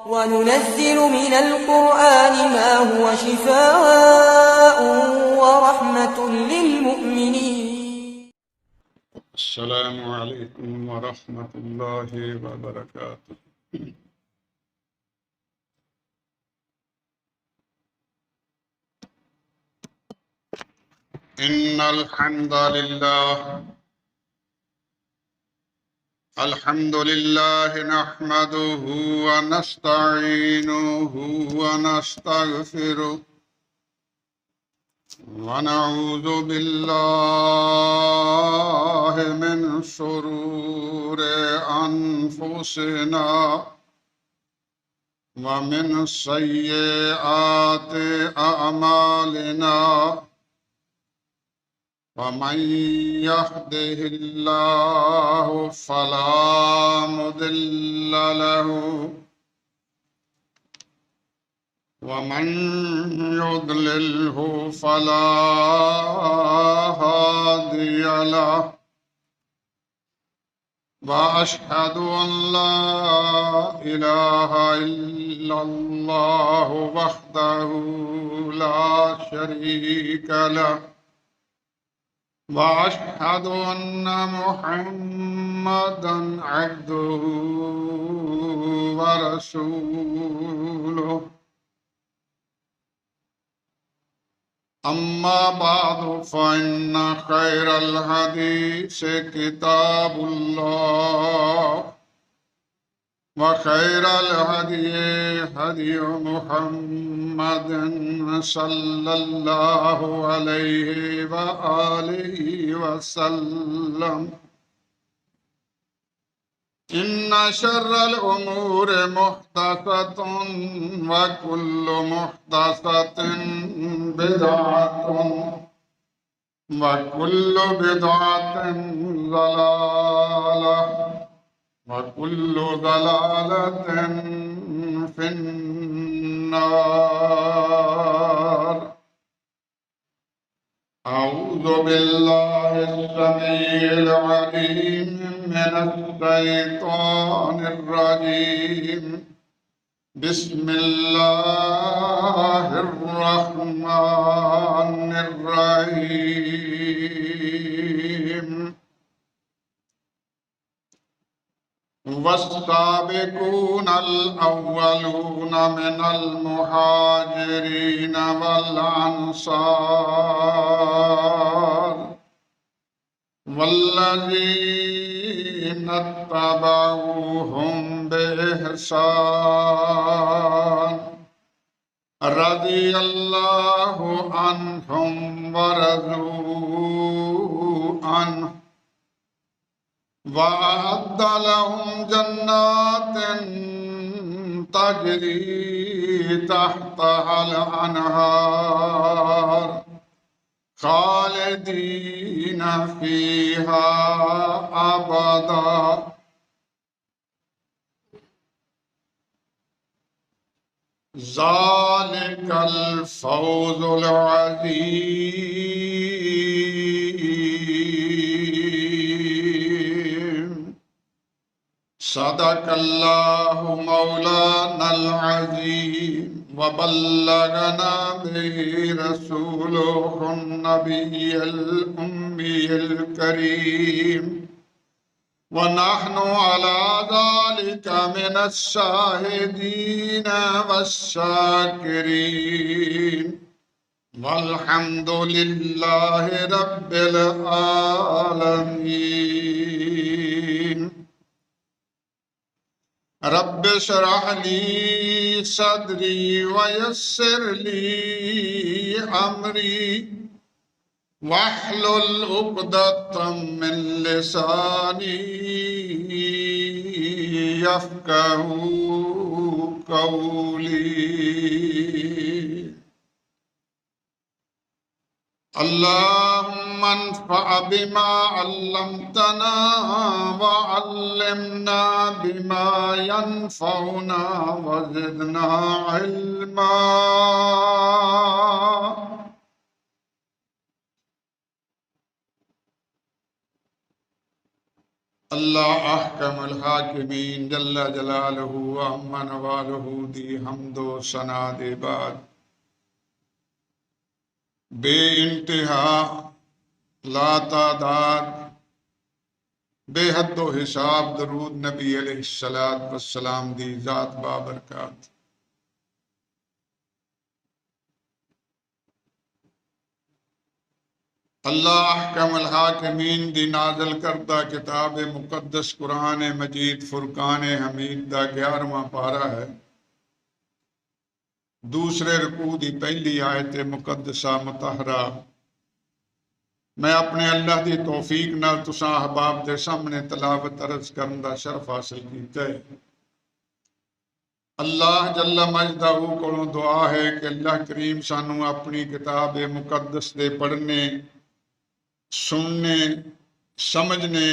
وننزل من القرآن ما هو شفاء ورحمة للمؤمنين. السلام عليكم ورحمة الله وبركاته. إن الحمد لله نحمده ونستعينه ونستغفره ونعوذ بالله من شرور أنفسنا ومن سيئات أعمالنا ومن يهده الله فلا مضل له ومن يضلله فلا هادي له وأشهد أن لا إله إلا الله وحده لا شريك له وأشهد أن محمدا عبده ورسوله أما بعد فإن خير الحديث كتاب الله وخير الهدي هدي محمد صلى الله عليه وآله وسلم إن شر الأمور محدثة وكل محدثة بدعة وكل بدعة ضلالة وكل ضلالة في النار. أعوذ بالله السميع العليم من الشيطان الرجيم. بسم الله الرحمن الرحيم. والسابقون الأولون من المهاجرين والأنصار والذين اتبعوهم بإحسان رضي الله عنهم ورضوا عنه وأعد لهم جنات تجري تحتها الأنهار خالدين فيها أبدا ذلك الفوز العظيم. صدق الله مولانا العظيم وبلغنا به رسوله النبي الأمي الكريم ونحن على ذلك من الشاهدين والشاكرين والحمد لله رب العالمين. رب اشرح لي صدري ويسر لي أمري واحلل عقدة من لساني يفقه قولي. اللهم انفع بما علمتنا وعلمنا بما ينفعنا وزدنا علما. अल्लाह अहकमुल हाकिमीन जल्ला जलालहू व अम्मा नवालहू दी हमदो सना दे बाद बे इंतहा ला तादाद बेहद हिसाब दरूद नबी अलैहिस्सलात वस्सलाम दी जात बाबरकात। अल्लाह अहकमुल हाकिमीन दी नाज़िल करदा किताब मुकद्दस कुरान मजीद फुरकान हमीद दा 11वां पारा है। दूसरे रुकू दी पहली आयत मुकद्दसा मुतहरा मैं अपने अल्लाह दी तौफीक नाल तुसां अहबाब दे सामने तलावत अर्ज करन दा शरफ हासिल कीता है। अल्लाह जल्ला मजदाहू कोलों दुआ है कि अल्लाह करीम सानू अपनी किताब मुकद्दस दे पढ़ने सुनने समझने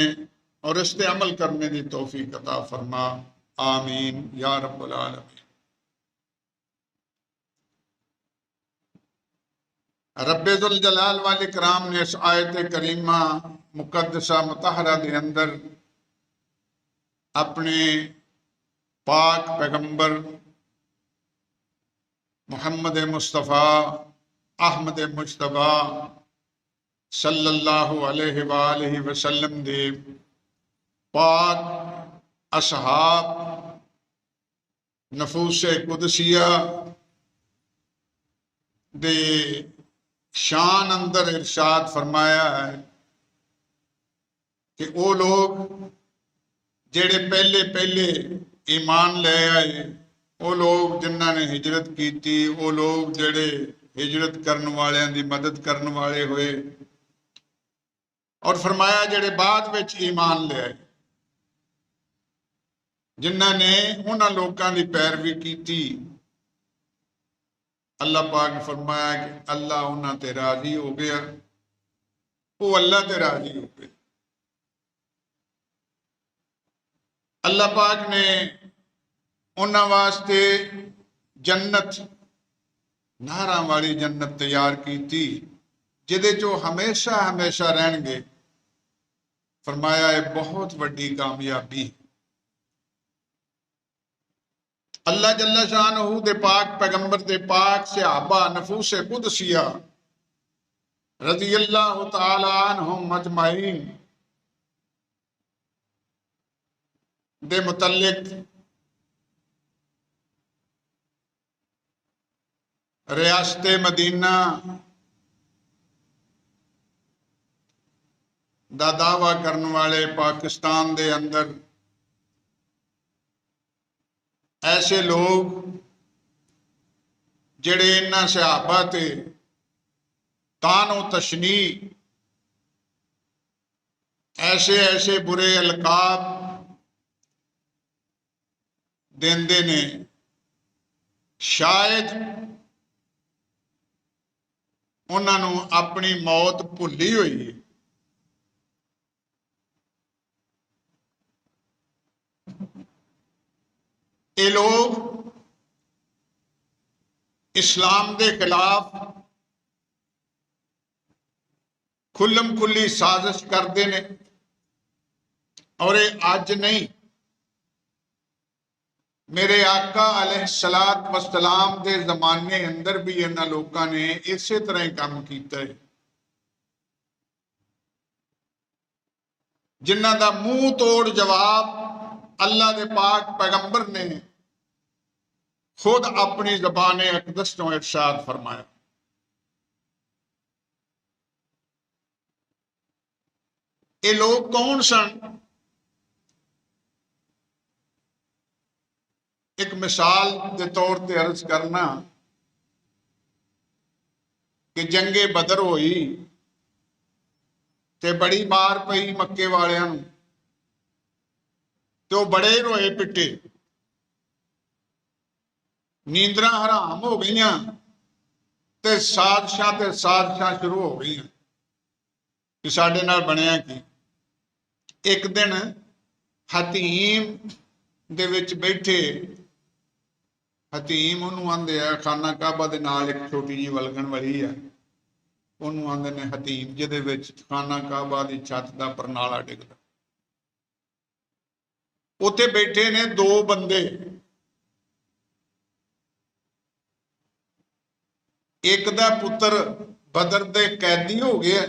और इस पे अमल करने की तौफीक अता फरमा। आमीन या रब्बुल आलमीन। रब्बे जुल जलाल वाल इकराम ने इस आयत करीमा मुकद्दसा मुतहरा के अंदर अपने पाक पैगंबर मुहम्मद मुस्तफ़ा अहमद मुश्तबा सल्लल्लाहु अलैहि वसल्लम दे पाक असहाब नफूसे कुदसिया दे शान अंदर इरशाद फरमाया है कि वो लोग जेड़े पहले पहले ईमान ले आए, वो लोग जिन्हों ने हिजरत की थी, वो लोग जेड़े हिजरत करने वाले की मदद करने वाले हुए, और फरमाया जेड़े बाद विच ईमान ले आए जिन्हों ने उन्होंने लोगों की पैरवी की थी। अल्लाह पाक ने फरमाया कि अल्लाह उन्होंने ते राजी हो गया, वो अल्लाह ते राजी हो गए। अल्लाह पाक ने उन्होंने वास्ते जन्नत नारा वाली जन्नत तैयार की थी जिदे चो हमेशा हमेशा रहणगे। फरमाया है बहुत वड्डी कामयाबी। अल्लाह जल्ला शानहू दे पाक पैगंबर दे पाक सहाबा नफूसे कुदसिया रज़ी अल्लाह तआला अन्हुम अजमाइन दे मुतल्लिक रियासत मदीना दा दावा करने वाले पाकिस्तान दे अंदर ऐसे लोग जेड़े इन्हां सहाबा ते तानो तशनी ऐसे ऐसे बुरे अलकाब देंदे ने, शायद उन्होंने अपनी मौत भुली हुई है। ये लोग इस्लाम के खिलाफ खुल्लम खुली साजिश करते हैं और ये अज नहीं, मेरे आका अलैहिस्सलात वस्सलाम के जमाने अंदर भी इन्हां लोगों ने इसे तरह ही काम किया है। जिन्हां दा मुंह तोड़ जवाब अल्लाह दे पाक पैगंबर ने खुद अपनी ज़बान अक़दस तो इरशाद फरमाया। ये लोग कौन सन? एक मिसाल के तौर पर अर्ज करना कि जंगे बदर हुई ते बड़ी मार पई मक्के वालियां नूं, तो बड़े रोए पिटे, नींदरां हराम हो गई ते साजिशां शुरू हो गई कि साडे नाल बनिया की। एक दिन हतीम दे विच बैठे, हतीम उन्होंने आंदे आ खाना काबा दे नाल एक छोटी जी वलगन वाली है, उन्होंने आंदे ने हतीम, जिहदे विच खाना काबा दी छत दा परनाला डिगदा। ਉੱਥੇ ਬੈਠੇ ਨੇ ਦੋ ਬੰਦੇ, ਇੱਕ ਦਾ ਪੁੱਤਰ ਬਦਰ ਦੇ ਕੈਦੀ ਹੋ ਗਿਆ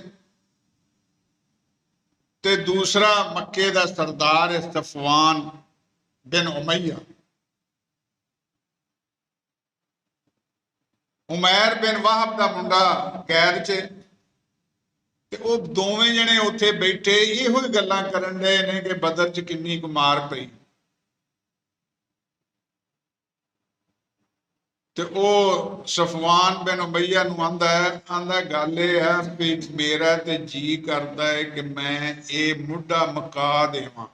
ਤੇ ਦੂਸਰਾ ਮੱਕੇ ਦਾ ਸਰਦਾਰ ਹੈ ਸਫਵਾਨ ਬਿਨ ਉਮਈਆ। ਉਮੈਰ ਬਿਨ ਵਾਹਬ ਦਾ ਮੁੰਡਾ ਕੈਦ 'ਚ, ਤੇ ਉਹ ਦੋਵੇਂ ਜਣੇ ਉੱਥੇ ਬੈਠੇ ਇਹੋ ਹੀ ਗੱਲਾਂ ਕਰਨ ਡਏ ਨੇ ਕਿ ਬਦਰ 'ਚ ਕਿੰਨੀ ਕੁ ਮਾਰ ਪਈ। ਤੇ ਉਹ ਸਫਵਾਨ ਬਿਨ ਉਮਈਆ ਨੂੰ ਆਂਦਾ ਗੱਲ ਇਹ ਹੈ ਵੀ ਮੇਰਾ ਤੇ ਜੀ ਕਰਦਾ ਹੈ ਕਿ ਮੈਂ ਇਹ ਮੁੱਢਾ ਮੁਕਾ ਦੇਵਾਂ,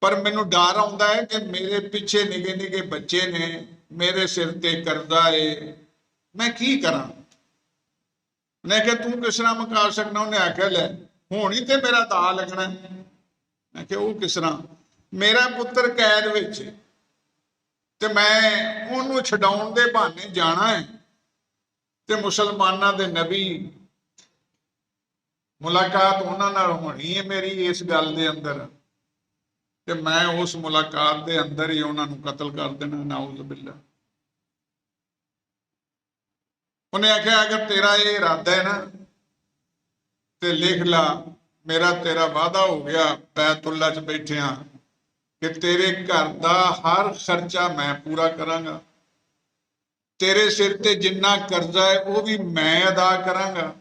ਪਰ ਮੈਨੂੰ ਡਰ ਆਉਂਦਾ ਹੈ ਕਿ ਮੇਰੇ ਪਿੱਛੇ ਨਿੱਕੇ ਨਿੱਕੇ ਬੱਚੇ ਨੇ, ਮੇਰੇ ਸਿਰ ਤੇ ਕਰਜ਼ਾ ਏ, ਮੈਂ ਕੀ ਕਰਾਂ। ਉਹਨੇ ਕਿਹਾ ਤੂੰ ਕਿਸ ਤਰ੍ਹਾਂ ਮੁਕਾ ਸਕਣਾ। ਉਹਨੇ ਆਖਿਆ ਲੈ ਹੁਣ ਹੀ ਤੇ ਮੇਰਾ ਦਾ ਲੱਗਣਾ। ਮੈਂ ਕਿਹਾ ਉਹ ਕਿਸ ਤਰ੍ਹਾਂ। ਮੇਰਾ ਪੁੱਤਰ ਕੈਦ ਵਿੱਚ ਤੇ ਮੈਂ ਉਹਨੂੰ ਛਡਾਉਣ ਦੇ ਬਹਾਨੇ ਜਾਣਾ ਹੈ ਤੇ ਮੁਸਲਮਾਨਾਂ ਦੇ ਨਬੀ, ਮੁਲਾਕਾਤ ਉਹਨਾਂ ਨਾਲ ਹੋਣੀ ਹੈ ਮੇਰੀ ਇਸ ਗੱਲ ਦੇ ਅੰਦਰ, ਤੇ ਮੈਂ ਉਸ ਮੁਲਾਕਾਤ ਦੇ ਅੰਦਰ ਹੀ ਉਹਨਾਂ ਨੂੰ ਕਤਲ ਕਰ ਦੇਣਾ, ਨਾਉਜ਼ ਬਿल्ला। ਉਹਨੇ ਆਖਿਆ ਅਗਰ ਤੇਰਾ ਇਹ ਇਰਾਦਾ ਹੈ ਨਾ ਤੇ ਲਿਖ ਲਾ, ਮੇਰਾ ਤੇਰਾ ਵਾਅਦਾ ਹੋ ਗਿਆ ਬੈਤੁੱਲਾ 'ਚ ਬੈਠਿਆਂ ਕਿ ਤੇਰੇ ਘਰ ਦਾ ਹਰ ਖਰਚਾ ਮੈਂ ਪੂਰਾ ਕਰਾਂਗਾ, ਤੇਰੇ ਸਿਰ ਤੇ ਜਿੰਨਾ ਕਰਜ਼ਾ ਹੈ ਉਹ ਵੀ ਮੈਂ ਅਦਾ ਕਰਾਂਗਾ,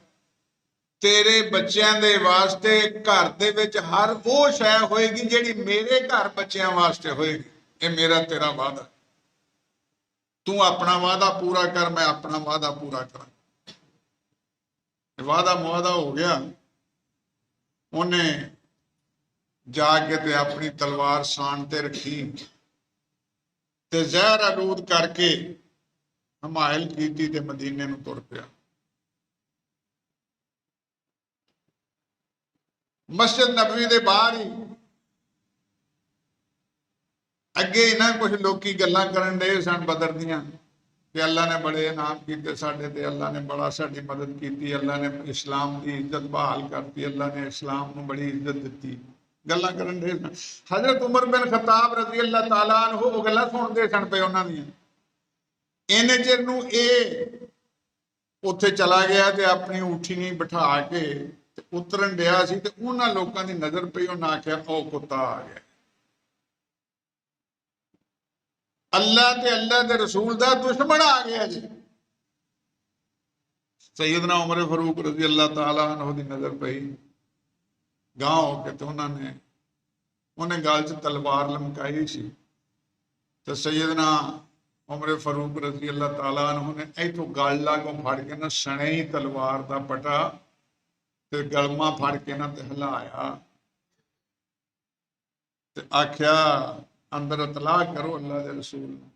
ਤੇਰੇ ਬੱਚਿਆਂ ਦੇ ਵਾਸਤੇ ਘਰ ਦੇ ਵਿੱਚ ਹਰ ਉਹ ਸ਼ੈ ਹੋਏਗੀ ਜਿਹੜੀ ਮੇਰੇ ਘਰ ਬੱਚਿਆਂ ਵਾਸਤੇ ਹੋਏਗੀ। ਇਹ ਮੇਰਾ ਤੇਰਾ ਵਾਅਦਾ, ਤੂੰ ਆਪਣਾ ਵਾਅਦਾ ਪੂਰਾ ਕਰ, ਮੈਂ ਆਪਣਾ ਵਾਅਦਾ ਪੂਰਾ ਕਰਾਂ। ਵਾਅਦਾ ਮੁਆਦਾ ਹੋ ਗਿਆ। ਉਹਨੇ ਜਾ ਕੇ ਤੇ ਆਪਣੀ ਤਲਵਾਰ ਸਾਨ ਤੇ ਰੱਖੀ ਤੇ ਜ਼ਹਿਰ ਆਲੂਦ ਕਰਕੇ ਹਮਾਇਲ ਕੀਤੀ ਤੇ ਮਦੀਨੇ ਨੂੰ ਤੁਰ ਪਿਆ। ਮਸਜਿਦ ਨਬਵੀ ਦੇ ਬਾਹਰ ਹੀ ਅੱਗੇ ਇਹਨਾਂ ਕੁਝ ਲੋਕੀ ਗੱਲਾਂ ਕਰਨ ਡਏ ਸਨ ਬਦਰ ਦੀਆਂ ਕਿ ਅੱਲਾ ਨੇ ਬੜੇ ਇਨਾਮ ਕੀਤੇ ਸਾਡੇ ਤੇ, ਅੱਲਾ ਨੇ ਬੜਾ ਸਾਡੀ ਮਦਦ ਕੀਤੀ, ਅੱਲਾ ਨੇ ਇਸਲਾਮ ਦੀ ਇੱਜ਼ਤ ਬਹਾਲ ਕਰਤੀ, ਅੱਲਾ ਨੇ ਇਸਲਾਮ ਨੂੰ ਬੜੀ ਇੱਜ਼ਤ ਦਿੱਤੀ। ਗੱਲਾਂ ਕਰਨ ਡਏ ਸਨ। ਹਜ਼ਰਤ ਉਮਰ ਬਿਨ ਖਤਾਬ ਰਜ਼ੀ ਅੱਲਾਹ ਤਾਲਾ ਅਨਹੂ ਉਹ ਗੱਲਾਂ ਸੁਣਦੇ ਸਨ ਪਏ ਉਹਨਾਂ ਦੀਆਂ। ਇਹਨੇ ਚਿਰ ਨੂੰ ਇਹ ਉੱਥੇ ਚਲਾ ਗਿਆ ਤੇ ਆਪਣੀ ਊਠੀ ਨਹੀਂ ਬਿਠਾ ਕੇ ਤੇ ਉਤਰਨ ਡਿਆ ਸੀ ਤੇ ਉਹਨਾਂ ਲੋਕਾਂ ਦੀ ਨਜ਼ਰ ਪਈ। ਉਹਨਾਂ ਆਖਿਆ ਉਹ ਕੁੱਤਾ ਆ ਗਿਆ, ਅੱਲਾ ਤੇ ਅੱਲਾ ਦੇ ਰਸੂਲ ਦਾ ਦੁਸ਼ਮਣ ਆ ਗਿਆ ਜੀ। ਸੈਯਦਨਾ ਉਮਰ ਫਾਰੂਕ ਰਜ਼ੀ ਅੱਲਾਹ ਤਾਲਾ ਅਨਹੂ ਦੀ ਨਜ਼ਰ ਪਈ, ਗਾਂਹ ਹੋ ਕੇ ਤੇ ਉਹਨੇ ਗਲ 'ਚ ਤਲਵਾਰ ਲਮਕਾਈ ਸੀ ਤੇ ਸੈਯਦਨਾ ਉਮਰ ਫਾਰੂਕ ਰਜ਼ੀ ਅੱਲਾਹ ਤਾਲਾ ਅਨਹੂ ਨੇ ਇੱਥੋਂ ਗਲ ਲਾਗੋਂ ਫੜ ਕੇ ਨਾ ਸਣੇ ਹੀ ਤਲਵਾਰ ਦਾ ਪਟਾ ਤੇ ਗਲਮਾ ਫੜ ਕੇ ਨਾ ਤੇ ਹਿਲਾਇਆ ਤੇ ਆਖਿਆ ਅੰਦਰ ਇਤਲਾਹ ਕਰੋ ਅੱਲਾ ਦੇ ਰਸੂਲ ਨੂੰ।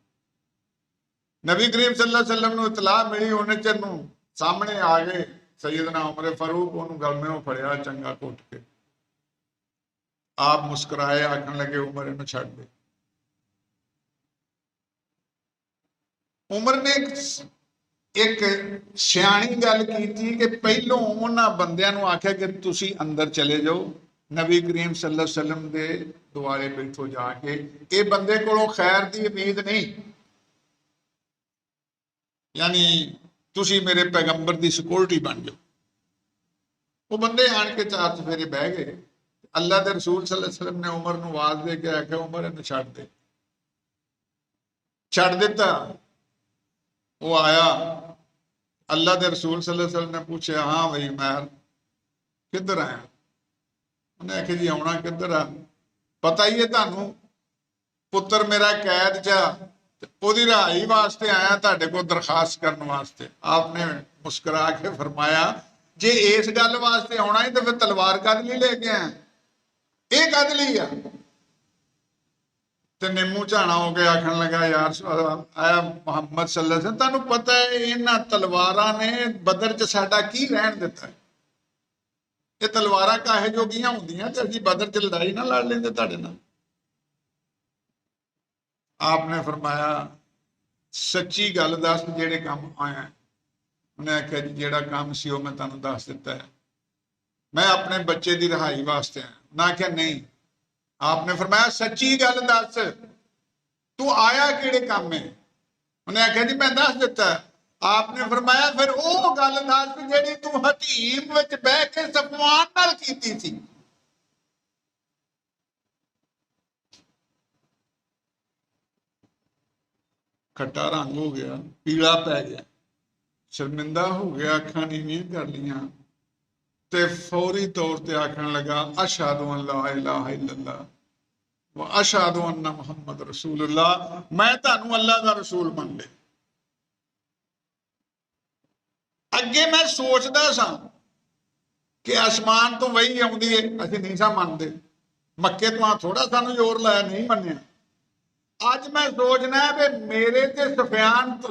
ਨਬੀ ਕਰੀਮ ਸੱਲੱਲਾਹੁ ਅਲੈहि ਵਸੱਲਮ ਨੂੰ ਇਤਲਾਹ ਮਿਲੀ। ਉਹਨੇ ਚਿਰ ਨੂੰ ਸਾਹਮਣੇ ਆ ਗਏ ਸੈਯਦਨਾ ਉਮਰ ਫਾਰੂਕ, ਉਹਨੂੰ ਗਲਮਿਓਂ ਫੜਿਆ ਚੰਗਾ ਘੁੱਟ ਕੇ। ਆਪ ਮੁਸਕਰਾਏ, ਆਖਣ ਲੱਗੇ ਉਮਰ ਇਹਨੂੰ ਛੱਡ ਦੇ। ਉਮਰ ਨੇ ਇੱਕ ਸਿਆਣੀ ਗੱਲ ਕੀਤੀ ਕਿ ਪਹਿਲੋਂ ਉਹਨਾਂ ਬੰਦਿਆਂ ਨੂੰ ਆਖਿਆ ਕਿ ਤੁਸੀਂ ਅੰਦਰ ਚਲੇ ਜਾਓ, ਨਬੀ ਕਰੀਮ ਸੱਲੱਲਾਹੁ ਅਲੈहि ਵਸੱਲਮ ਦੇ ਦੁਆਲੇ ਬੈਠੋ ਜਾ ਕੇ, ਇਹ ਬੰਦੇ ਕੋਲੋਂ ਖੈਰ ਦੀ ਉਮੀਦ ਨਹੀਂ, ਯਾਨੀ ਤੁਸੀਂ ਮੇਰੇ ਪੈਗੰਬਰ ਦੀ ਸਿਕਿਉਰਿਟੀ ਬਣ ਜਾਓ। ਉਹ ਬੰਦੇ ਆਣ ਕੇ ਚਾਰ ਚਫੇਰੇ ਬਹਿ ਗਏ। ਅੱਲਾ ਦੇ ਰਸੂਲ ਸੱਲੱਲਾਹੁ ਅਲੈहि ਵਸੱਲਮ ਨੇ ਉਮਰ ਨੂੰ ਆਵਾਜ਼ ਦੇ ਕੇ ਆਖਿਆ ਉਮਰ ਇਹਨੂੰ ਛੱਡ ਦੇ। ਛੱਡ ਦਿੱਤਾ। ਉਹ ਆਇਆ, ਅੱਲਾ ਦੇ ਰਸੂਲ ਸੱਲੱਲਾਹੁ ਅਲੈहि ਵਸੱਲਮ ਨੇ ਪੁੱਛਿਆ ਹਾਂ ਬਈ ਉਮਰ ਕਿੱਧਰ ਆਇਆ। ਉਹਨੇ ਆਖਿਆ ਜੀ ਆਉਣਾ ਕਿੱਧਰ ਆ, ਪਤਾ ਹੀ ਹੈ ਤੁਹਾਨੂੰ, ਪੁੱਤਰ ਮੇਰਾ ਕੈਦ 'ਚ ਤੇ ਉਹਦੀ ਰਿਹਾਈ ਵਾਸਤੇ ਆਇਆ, ਤੁਹਾਡੇ ਕੋਲ ਦਰਖਾਸਤ ਕਰਨ ਵਾਸਤੇ। ਆਪਨੇ ਮੁਸਕਰਾ ਕੇ ਫਰਮਾਇਆ ਜੇ ਇਸ ਗੱਲ ਵਾਸਤੇ ਆਉਣਾ ਹੈ ਤਾਂ ਫਿਰ ਤਲਵਾਰ ਕਦ ਲਈ ਲੈ ਕੇ ਆਇਆ, ਇਹ ਕਦ ਲਈ ਆ। ਤੇ ਨਿੰਮੂ ਝਾਣਾ ਹੋ ਕੇ ਆਖਣ ਲੱਗਾ ਯਾਰ ਆਇਆ ਮੁਹੰਮਦ ਸੱਲੱਲਾਹੁ ਅਲੈहि ਵਸੱਲਮ, ਤੁਹਾਨੂੰ ਪਤਾ ਹੈ ਇਹਨਾਂ ਤਲਵਾਰਾਂ ਨੇ ਬਦਰ 'ਚ ਸਾਡਾ ਕੀ ਰਹਿਣ ਦਿੱਤਾ। ਇਹ ਤਲਵਾਰਾਂ ਕਾਹੇ ਜੋਗੀਆਂ ਹੁੰਦੀਆਂ ਤੇ ਅਸੀਂ ਬਦਰ 'ਚ ਲੜਾਈ ਨਾ ਲੜ ਲੈਂਦੇ ਤੁਹਾਡੇ ਨਾਲ। आपने फरमाया सच्ची गल दस जेड़े काम आया। उन्हें आख्या जी जेड़ा काम सी वो मैं तुहानू दस दिता है, मैं अपने बच्चे की रिहाई वास्ते आया। उन्हें आख्या नहीं आपने फरमाया सच्ची गल दस, तू आया किहड़े काम है? उन्हें आख्या जी मैं दस दिता। आपने फरमाया फिर वो गल दस जिहड़ी तू हकीम विच बह के सफवान नाल कीती सी। खट्टा रंग हो गया, पीला पै गया, शर्मिंदा हो गया, अखां नीवियां कर लियां ते फौरी तौर ते आखन लगा अशहदु अन ला इलाहा इल्लल्लाह व अशहदु अन्ना मुहम्मद रसूलुल्लाह, मैं तुहानू अल्लाह दा रसूल मान लिया। अगे मैं सोचदा सा कि आसमान तो वही आउंदी है, असीं नहीं सा मनदे, मक्के तो थोड़ा सानू जोर लाया, नहीं मन्निया। अज मैं सोचना है भी मेरे ते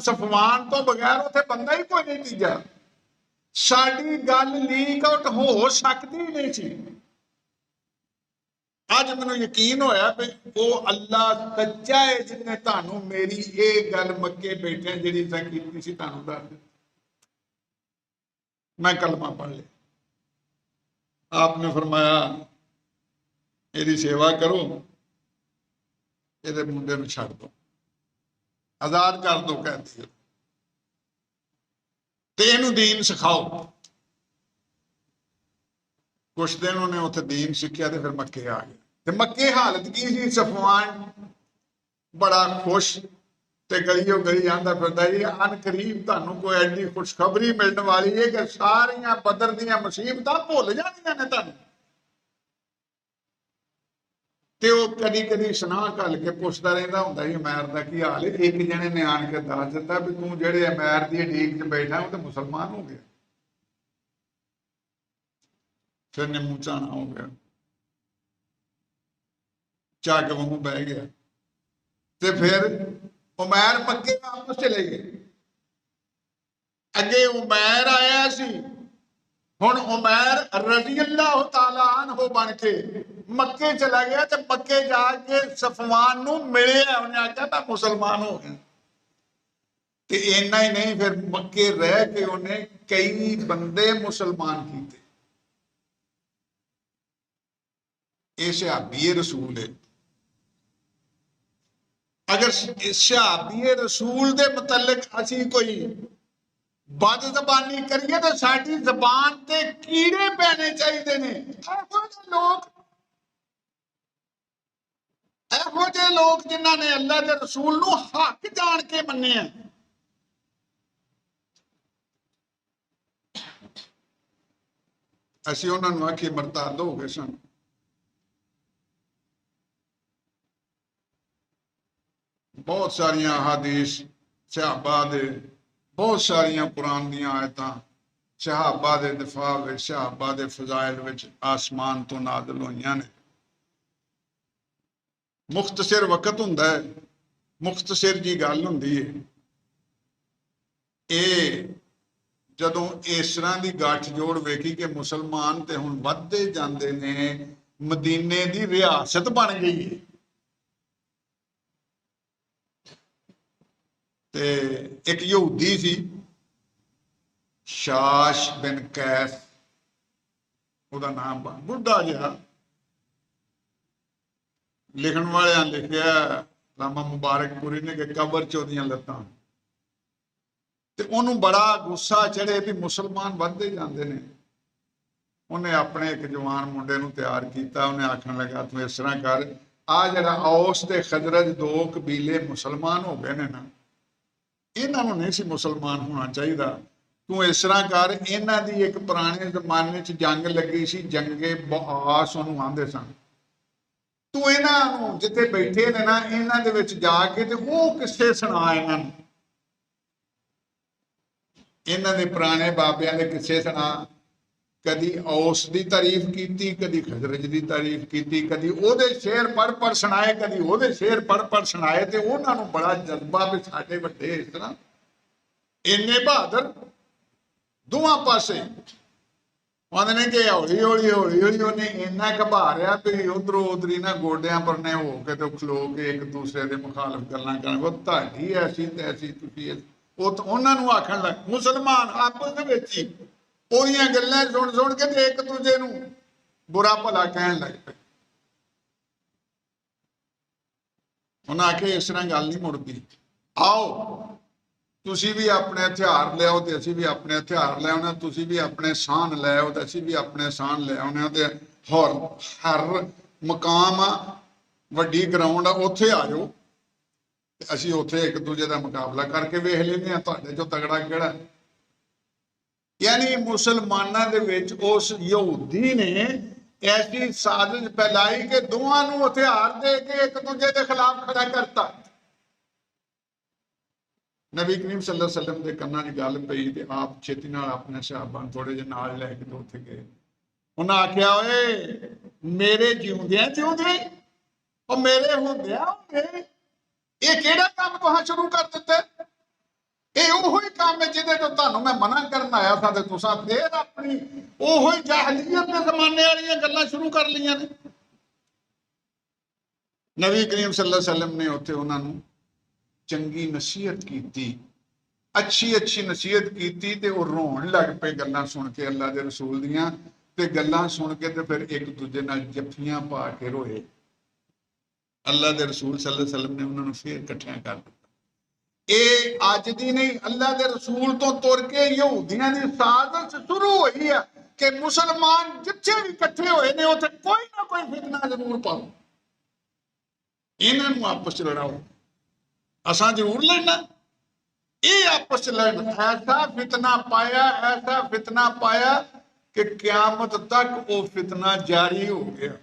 सफवान तो बगैर उत्थे बंदा ही कोई नहीं तीजा, साडी गल लीक आउट हो सकती नहीं सी। अज मैनू यकीन होया भी वो अल्लाह सच्चा है जिन्हें तुहानू मेरी ये गल मक्के बैठे जिहड़ी असीं कीती सी तुहानू दस दित्ती। मैं कलमा पढ़ लिया। आपने फरमाया ਇਹਦੀ सेवा करो, ਇਹਦੇ ਮੁੰਡੇ ਨੂੰ ਛੱਡ दो, आजाद कर दो, कहती है, ਤੇ ਇਹਨੂੰ दीन सिखाओ। कुछ दिन उन्हें उत्थे दीन सीखिया ते फिर मक्के आ गए। ते मक्के हालत की सी? सफवान बड़ा खुश ते गलियों गली आंदा फिरदा जी अन करीब तुहानू कोई एडी खुशखबरी मिलने वाली है कि सारियां बदर दीयां मुसीबतां भुल जाणियां ने तुहानू। ते वो कदी कदी सुनाह घल के पुछदा रहिंदा हुंदा ही अमैर दा की हाल है। एक जने ने आन के दस दिता भी तू जेड़े अमैर दी ढीक च बैठा वो तो मुसलमान हो गया। फिर निम्मू झाना हो गया, झग वांगू बह गया। ते फिर उमैर मक्के वापस चले गए। अगे उमैर आया सी, हुण उमैर रज़ी अल्लाह तआला अन्हु बन के मक्के चला गया। तो मक्के जाके सफवान नू मिलिया, उन्हें आख्या मैं मुसलमान हो गया। ते इन्ना ही नहीं, फिर मक्के रह के उन्हें कई बंदे मुसलमान किए। ये सहाबी रसूल है। अगर सहाबी रसूल दे मुतल्लिक असी कोई बद जबानी करिए तो साडी जबान ते कीड़े पैने चाहिए ने। ਇਹੋ ਜਿਹੇ ਲੋਕ जिन्हां ने अल्लाह के रसूल नू हक जान के मन्निया। असीं उन्हां नू आखी मरताद हो गए सन। बहुत सारियां हदीस सहाबा दे, बहुत सारियां कुरान दीयां आयतां सहाबा दे दिफा विच, सहाबा दे फजाइल विच आसमान तो नाज़िल होईयां ने। मुख्तसर वक्त हुंदा है, मुख्तसर जी गल हुंदी है। ये जदों इस तरह की गठ जोड़ वेखी कि मुसलमान ते हुण वधदे जांदे ने, मदीने की रियासत बन गई है। ते एक यहूदी सी शाश बिन कैस, उहदा नाम बुढ़ा जिहा, लिखण वालियां लिखिया लामा मुबारकपुरी ने कि कबर च ओहदियां लत्तां। ते उहनूं बड़ा गुस्सा चढ़े भी मुसलमान वधदे जांदे ने। उन्हें अपने एक जवान मुंडे नूं तैयार किया। उन्हें आखण लगा तू इस तरह कर, आ जिहड़ा औस ते खजरज दो कबीले मुसलमान हो गए ने ना, इन्हां नूं नहीं सी मुसलमान होना चाहिए। तू इस तरह कर, इन्हां दी एक पुराने जमाने च जंग लगी सी, जंगे बुआस उहनूं आंदे सन। तू इन्हां जिथे बैठे ने ना, इन्हां दे विच जाके ते वो किस्से सुना इन्हां नूं, इन्हां दे पुराने बाबियां दे किस्से सुना। कदी औस दी तारीफ की, कदी खजरज दी तारीफ की, कदी ओहदे शेर पढ़ सुनाए, कदी ओहदे शेर पढ़ सुनाए। ते उन्हां नूं बड़ा जज्बा भी साडे वड्डे इस तरह इन्ने बहादुर दोवां पासे। आंदे ने कि हौली हौली हौली हौली उन्हें इन्ना घबारिया भी उधरों उधरी ना गोडियां परने हो के तो खलो के एक दूसरे के मुखालफ गल्लां करन। वो तुहाडी ऐसी तैसी तुसीं उन्हां नूं आखण लग, मुसलमान आपस दे विच ही ओहदियां गल्लां सुण सुण के ते एक दूजे नूं बुरा भला कहण लग पे। उन्हें आखे इस तरह गल नहीं मुड़ती, आओ तुसी भी अपने हथियार लियाओ तो असी भी अपने हथियार ले आने, तुसी भी अपने सहन ले आओ तो असी भी अपने सहन ले आने, तो हर मकाम वड्डी ग्राउंड आ उत्थे आ जाओ, असी उत्थे एक दूजे का मुकाबला करके वेख लेंगे तुहाडे चों तगड़ा किहड़ा। यानी मुसलमानों दे विच उस यहूदी ने ऐसी साजिश फैलाई कि दोवां नूं हथियार दे के एक दूजे के खिलाफ खड़ा करता। नबी करीम सल्लल्लाहु अलैहि वसल्लम के कन्नां 'च गल पई ते आप छेती नाल अपने सहाबा थोड़े जिहे नाल लै के उत्थे गए। उन्हें आख्या ओए मेरे जिउंदियां जिउंदे और मेरे हुंदियां हुंदे ये केड़ा काम तुहां शुरू कर दिता? ये उही काम है जिहदे तो तुहानूं मैं मना करन आया था, ते तुसां फिर अपनी उही जाहलीयत के जमाने वालियां गल्लां शुरू कर लईआं ने। नबी करीम सल्लल्लाहु अलैहि वसल्लम ने उत्थे उन्हां नूं चंगी नसीहत की, अच्छी अच्छी नसीहत की, ते वो रोन लग पे गल्लां सुन के अल्लाह के रसूल दियां, ते गल्लां सुन के ते फिर एक दूजे नाल जफ्फियां पा के रोए। अल्लाह के रसूल सल्लल्लाहु अलैहि वसल्लम ने उन्होंने फिर इकट्ठियां कर दिता। ये अज दी नहीं, अल्लाह के रसूल तो तुर के यहूदियां दी साजिश शुरू हुई है कि मुसलमान जिथे भी इकट्ठे होए ने उत्थे कोई ना कोई फितना जरूर पाओ, इन्हां नूं आपस च लड़ाओ, असां जरूर लड़ना, ये आपस लड़। ऐसा फितना पाया, ऐसा फितना पाया कि क्यामत तक वो फितना जारी हो गया,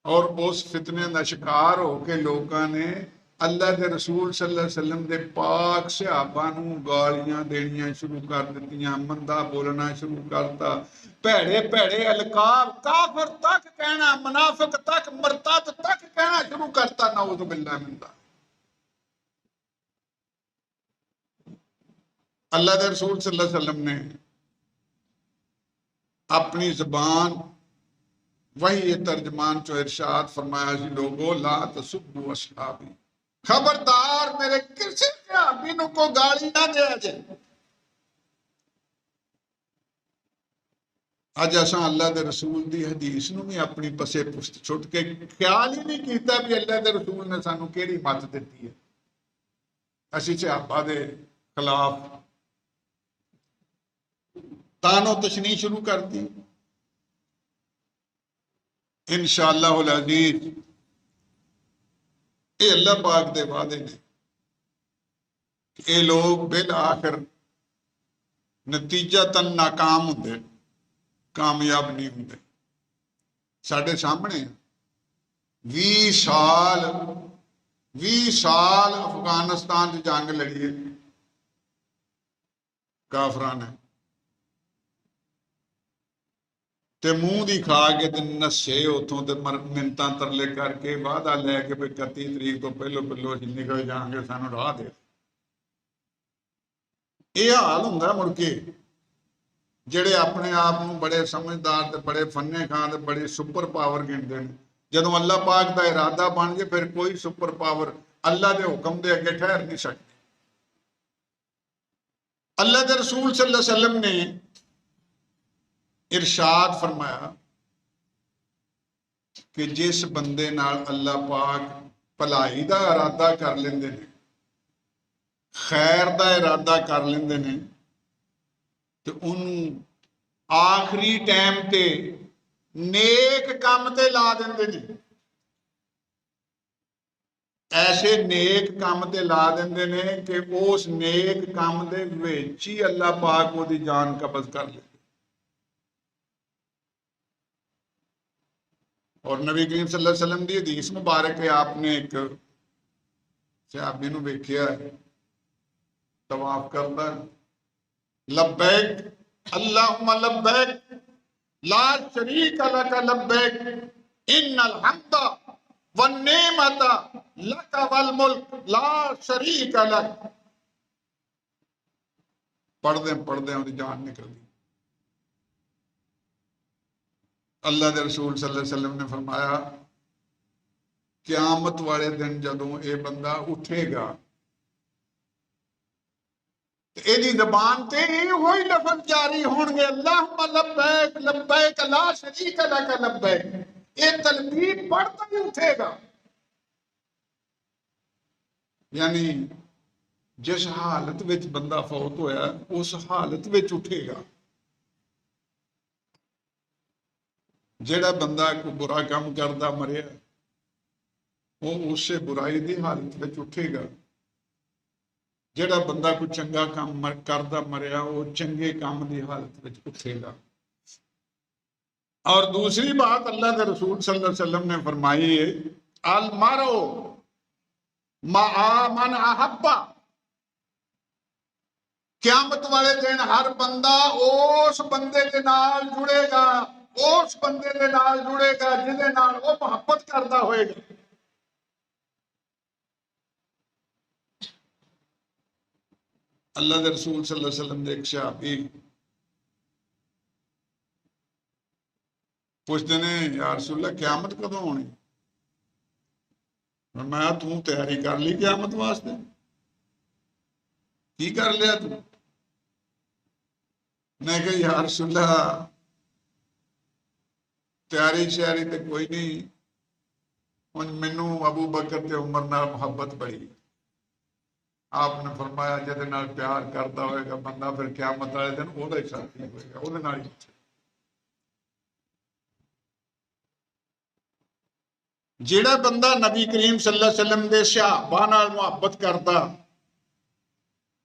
और उस फितने का शिकार होकर लोगों ने अल्लाह के रसूल सल्लल्लाहु अलैहि वसल्लम के पाक सहाबा नूं गालियां देनियां शुरू कर दित्तियां, मंदा बोलना शुरू करता, भैड़े भैड़े अलकाब, काफिर तक कहना, मुनाफिक तक, मुरतद तक कहना शुरू करता। नाउज़ बिल्लाह मिन ज़ालिक। अल्लाह के रसूल सल्लल्लाहु अलैहि वसल्लम ने अपनी ज़बान वही तर्जमान चो इरशाद फरमाया सी, लोगो ला तसुब्बु असहाबी, खबरदार मेरे किसी सहाबी नूं को गाली ना दिया जे। अज असां अल्लाह के रसूल की हदीस नूं भी अपनी पसे पुस्त छुट के ख्याल ही नहीं कीता भी अल्लाह के रसूल ने सानूं किहड़ी मत दित्ती है। असीं सहाबा दे खिलाफ तानो तशनी शुरू कर दी। इंशाअल्लाहुल अज़ीज़ ये अल्लाह पाक दे वादे ने कि ये लोग बिल आखिर नतीजतन नाकाम होंदे, कामयाब नहीं होंदे। साडे सामने 20 साल अफगानिस्तान जंग लड़ी है काफरां ने, ते मूंह दी खा के ते नस्से उतों ते मिन्नतां तरले करके वादा लैके भी 31 तरीक तो पहलो पहलो असीं निकल जाएंगे, सानूं राह दे। यह हाल हुंदा मुड़ के जिहड़े अपने आप नूं बड़े समझदार ते बड़े फन्ने खां ते बड़े सुपर पावर गिनदे ने। जदों अल्लाह पाक दा इरादा बन जाए फिर कोई सुपर पावर अल्लाह के हुक्म दे अगे ठहर नहीं सकती। अल्लाह के रसूल सल्लल्लाहु अलैहि वसल्लम ने इरशाद फरमाया कि जिस बंदे नाल अल्लाह पाक भलाई का इरादा कर लेंदे ने, खैर का इरादा कर लेंदे ने, तो उन्होंने आखिरी टाइम ते नेक काम ते ला देंदे ने। ऐसे नेक काम ते ला देंदे ने कि उस नेक काम दे विच ही अल्लाह पाक ओदी जान कब्ज कर ले। और नबी करीम सल्लल्लाहु अलैहि वसल्लम की हदीस मुबारक है, आपने एक सहाबी नूं वेखिया तवाफ करदा, लब्बैक अल्लाहुम्मा लब्बैक ला शरीक लक लब्बैक इन्नल हम्दा वन नेमता लक वल मुल्क ला शरीक लक। पढ़दे पढ़दे उहदी जान निकल गई। अल्लाह के रसूल सल्लल्लाहु अलैहि वसल्लम ने फरमाया क़यामत वाले दिन जदों ये बंदा उठेगा एदी ज़बान ते वही लफ्ज़ जारी होंगे, अल्लाहुम्मा लब्बैक लब्बैक ला शरीक लक लब्बैक। ये तलबीब पढ़ता ही उठेगा। यानी जिस हालत विच बंदा फौत होया उस हालत विच उठेगा। जेड़ा बंदा कोई बुरा काम करदा मरिया वो उस बुराई की हालत विच उठेगा। जेड़ा बंदा कोई चंगा काम करदा मरिया वो चंगे काम की हालत विच उठेगा। और दूसरी बात अल्लाह के रसूल सल्लल्लाहु अलैहि वसल्लम ने फरमाई है, अल मारो मा मन अहब्बा। क़यामत वाले दिन हर बंदा उस बंदे के नाल जुड़ेगा, उस बंदे के नाल जुड़ेगा जिहदे नाल वो मोहब्बत करता होएगा। अल्लाह के रसूल सल्लल्लाहु अलैहि वसल्लम ने एक सहाबी पुछते ने, या रसूल अल्लाह क़यामत कदों होनी? मैं तू तैयारी कर ली क़यामत वास्ते? की कर लिया तू? मैं कहा या रसूल अल्लाह तैयारी श्यारी तो कोई नहीं, हुण मैनू अबू बकर ते उमर नाल मुहब्बत बड़ी। आपने फरमाया जिहदे नाल प्यार करता होएगा बंदा फिर क़यामत वाले दिन ओहदा ही साथी होएगा, ओहदे नाल ही। जेड़ा बंदा नबी करीम सल्लल्लाहु अलैहि वसल्लम दे सहाबा नाल मुहब्बत करदा,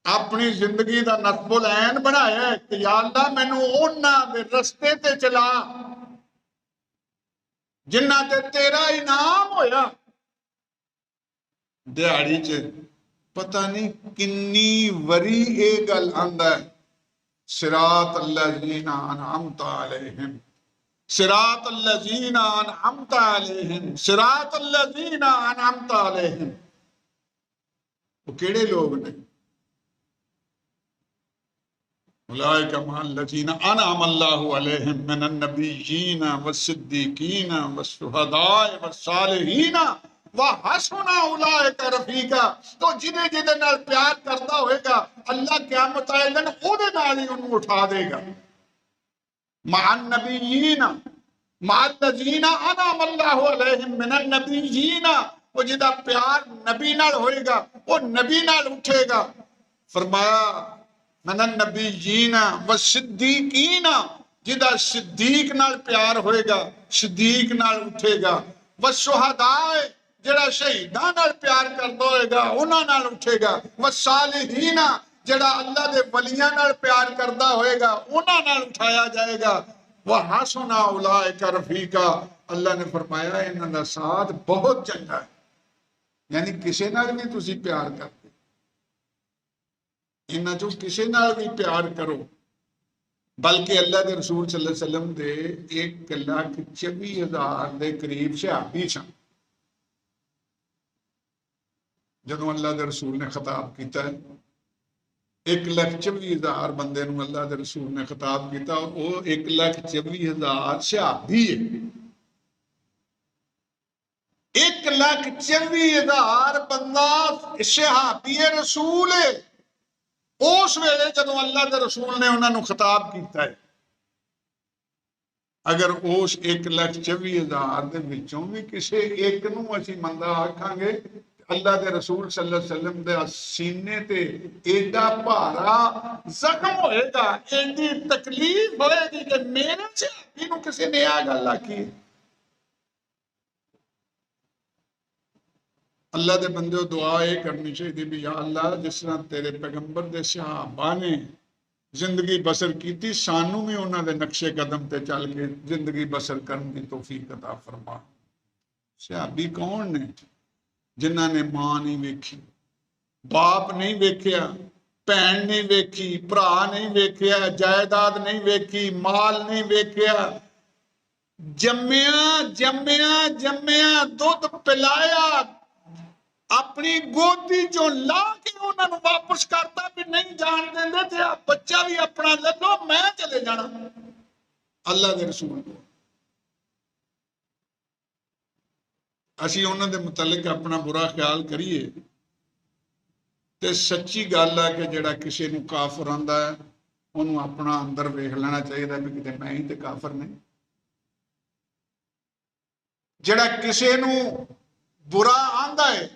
अपनी जिंदगी का नस्बुल ऐन बनाया कि या अल्लाह मैनू उन्हां दे रस्ते ते चला जिन्हां ते तेरा इनाम होया। दिहाड़ी च पता नहीं किन्नी वरी ये गल आंदा है, सिरात अल्लज़ीना अनअमत अलैहिम, सिरात अल्लज़ीना अनअमत अलैहिम, सिरात अल्लज़ीना अनअमत अलैहिम। वो केड़े लोग ने? उलाइका मअल्लज़ीना अनअम अल्लाहु अलैहिम मिनन नबिय्यीन वस्सिद्दीकीन वश्शुहदाए वस्सालिहीन व हसुना उलाइका रफीका। तो जिदे जिदे नाल प्यार करता होएगा अल्लाह क़यामत वाले दिन ओदे नाल ही उन्हें उठा देगा। मअन नबिय्यीन मअल्लज़ीना अनअम अल्लाहु अलैहिम मिनन नबिय्यीन, वो जिदा प्यार नबी नाल होएगा वो नबी नाल उठेगा। फरमाया मिनन नबिय्यीन व सिद्दीकीन, जिदा सिद्दीक नाल प्यार होएगा सिद्दीक नाल उठेगा। व शुहदाए, जेड़ा शहीदां नाल प्यार करदा होएगा उन्हां नाल उठेगा। व सालिहीन, जेड़ा अल्लाह दे वलियां नाल प्यार करदा होएगा उन्हां नाल उठाया जाएगा। व हसुना उलाइका रफीका, अल्लाह ने फरमाया इन्हां दा साथ बहुत चंगा है। यानी किसी नाल भी तुसी प्यार करते, इन्हां चों किसी नाल भी प्यार करो। बल्कि अल्लाह के रसूल सल्लल्लाहु अलैहि वसल्लम दे 1,24,000 के करीब सहाबी सन। जदों अल्लाह के रसूल ने खिताब किया 1,24,000 बंदे नूं अल्लाह के रसूल ने खिताब किया और वो 1,24,000 सहाबी है। 1,24,000 बंदा सहाबी रसूल है। उस वेले जदों अल्लाह के रसूल ने उन्होंने खिताब किया है, अगर उस 1,24,000 के विचों भी किसी एक नूं असीं मंदा आखांगे, अल्लाह के रसूल सल्लल्लाहु अलैहि वसल्लम दे सीने ते एडा भारा जख्म होएगा, एडी तकलीफ होएगी कि मेरे सहाबी नूं किसी ने आ गल आखी। अल्लाह के बंदे दुआ यह करनी चाहिए भी या अल्लाह जिस तरह तेरे पैगंबर के सहाबा ने जिंदगी बसर की, सानू भी उन्होंने नक्शे कदम ते चल के जिंदगी बसर करने की तौफीक अता फरमा। सहाबी कौन ने? जिन्हां ने मां नहीं वेखी, बाप नहीं वेख्या, भैन नहीं वेखी, भरा नहीं वेख्या, जायदाद नहीं वेखी, माल नहीं वेख्या, जम्मिया जम्मिया जम्मिया दुध पिलाया, अपनी गोदी चो ला के उन्होंने वापस करता भी नहीं जान देंगे थे, बच्चा भी अपना ले लो मैं चले जाना अल्लाह के रसूल को। असी उन्होंने मुतलिक अपना बुरा ख्याल करिए तो सच्ची गल है कि जेड़ा किसी नूं काफर आंदा है उन्होंने अपना अंदर वेख लेना चाहिए भी किते मैं ही तो काफर नहीं। जेड़ा किसी नूं बुरा आंदा है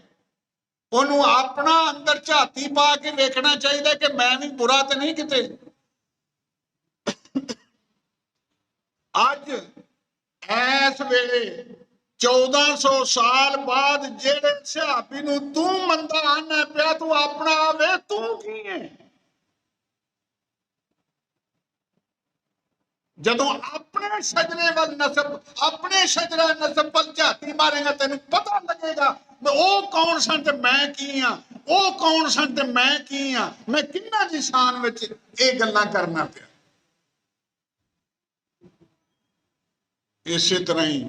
ਉਹਨੂੰ ਆਪਣਾ ਅੰਦਰ ਝਾਤੀ ਪਾ ਕੇ ਵੇਖਣਾ ਚਾਹੀਦਾ ਕਿ ਮੈਂ ਵੀ ਬੁਰਾ ਤੇ ਨਹੀਂ ਕਿਤੇ। ਅੱਜ ਇਸ ਵੇਲੇ 1400 ਸਾਲ ਬਾਅਦ ਜਿਹੜੇ ਸਹਾਬੀ ਨੂੰ ਤੂੰ ਮੰਦਾ ਆਨਾ ਪਿਆ, ਤੂੰ ਆਪਣਾ ਵੇ ਤੂੰ ਕੀ ਹੈ? ਜਦੋਂ ਆਪਣੇ ਸ਼ਜਰੇ ਵੱਲ ਨਸਬ, ਆਪਣੇ ਸ਼ਜਰਾ ਨਸਬ ਵੱਲ ਝਾਤੀ ਮਾਰੇਗਾ ਤੈਨੂੰ ਪਤਾ ਲੱਗੇਗਾ ਉਹ ਕੌਣ ਸਨ ਤੇ ਮੈਂ ਕੀ ਹਾਂ, ਉਹ ਕੌਣ ਸਨ ਤੇ ਮੈਂ ਕੀ ਹਾਂ, ਮੈਂ ਕਿੰਨਾ ਦੀ ਸ਼ਾਨ ਵਿੱਚ ਇਹ ਗੱਲਾਂ ਕਰਨਾ ਪਿਆ। ਇਸੇ ਤਰ੍ਹਾਂ ਹੀ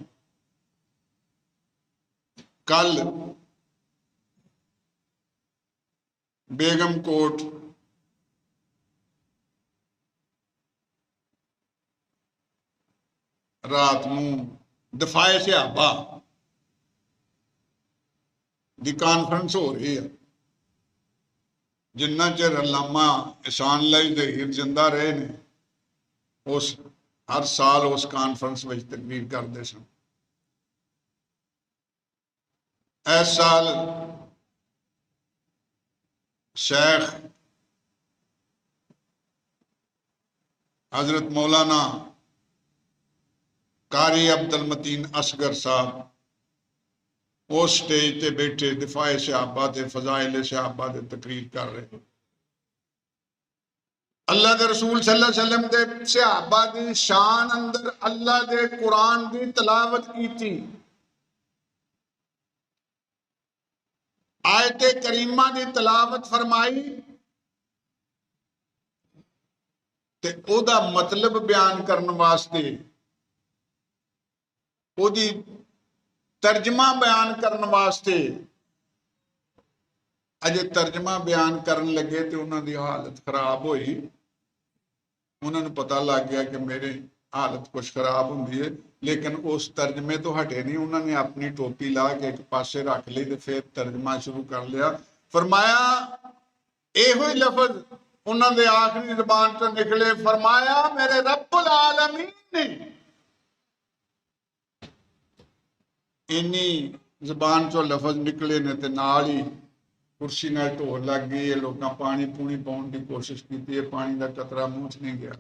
ਕੱਲ ਬੇਗਮ ਕੋਟ ਰਾਤ ਨੂੰ ਦਿਫਾਏ ਸਹਾਬਾ ਦੀ ਕਾਨਫਰੰਸ ਹੋ ਰਹੀ ਹੈ। ਜਿੰਨਾ ਚਿਰ ਅਲਾਮਾ ਇਹਸਾਨ ਅੱਲਾਹੀ ਜ਼ਹੀਰ ਜਿੰਦਾ ਰਹੇ ਨੇ, ਉਸ ਹਰ ਸਾਲ ਉਸ ਕਾਨਫਰੰਸ ਵਿੱਚ ਤਕਰੀਰ ਕਰਦੇ ਸਨ। ਇਸ ਸਾਲ शेख हजरत मौलाना कारी अब्दुल मतीन असगर साहब उस स्टेज ते बैठे दिफाए सहाबा ते फजाइल सहाबा ते तकरीर कर रहे। अल्लाह दे रसूल सल्लल्लाहु अलैहि वसल्लम दे सहाबा दी शान अंदर अल्लाह दे कुरान दी तलावत की, आयते करीमा दी तलावत फरमाई ते ओदा मतलब बयान करने वास्ते, ओदी तर्जमा बयान करने वास्ते अजे तर्जमा बयान करन लगे तो उन्होंने हालत खराब हुई। उन्होंने पता लग गया कि मेरी हालत कुछ खराब होंगी है, लेकिन उस तर्जमे तो हटे नहीं। उन्होंने अपनी टोपी ला के एक पासे रख ली तो फिर तर्जमा शुरू कर लिया। फरमाया एहो ही लफज उन्होंने आखिरी जबान तो निकले, फरमाया मेरे रब्बुल आलमीन ने। इन्नी जबान चो लफज निकले ने ते नाल ही कुर्सी नाल ढोल लग गई है। लोग पानी पूनी पाने की कोशिश की, पानी का कतरा मुंह च नहीं गया।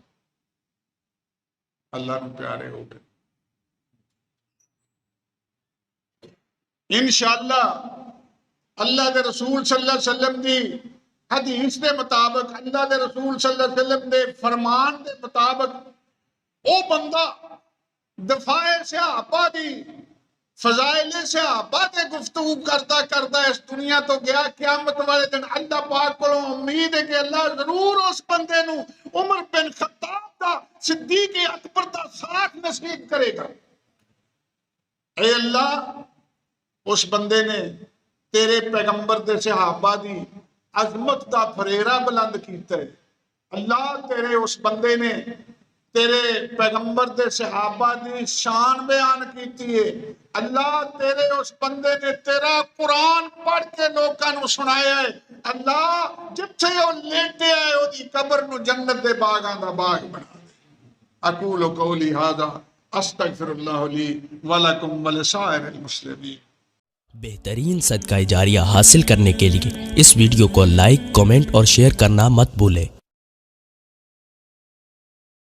अल्लाह नूं प्यारे हो गए। इंशाअल्लाह अल्लाह दे रसूल सल्लल्लाहु अलैहि वसल्लम दी हदीस के मुताबिक, अल्लाह दे रसूल सल्लल्लाहु अलैहि वसल्लम दे फरमान के मुताबिक ओ बंदा दफाए सहाबा दी फजाइले सहाबा ते गुफ्तगू करता करता इस दुनिया तो गया। क़यामत वाले दिन अल्लाह पाक को उम्मीद है कि अल्लाह जरूर उस बंदे नूं उमर बिन खत्ताब दा, सिद्दीक अकबर दा साथ नसीब करेगा। ऐ अल्लाह उस बंदे ने तेरे पैगंबर दे सहाबा दी अजमत दा फरेरा बुलंद कीता है। अल्लाह तेरे उस बंदे ने तेरे पैगंबर दे सहाबा दी शान बयान की है। अल्लाह तेरे उस बंदे ने तेरा कुरान पढ़ के लोगों को सुनाया है। अल्लाह जिथे वो लेटे है ओदी कब्र नूं जन्नत दे बागां दा बाग बना दे। अकूलु कौली हादा अस्तगफिरुल्लाह ली व लकुम व लिसाइरिल मुस्लिमीन। बेहतरीन सदका जारिया हासिल करने के लिए इस वीडियो को लाइक, कमेंट और शेयर करना मत भूलें।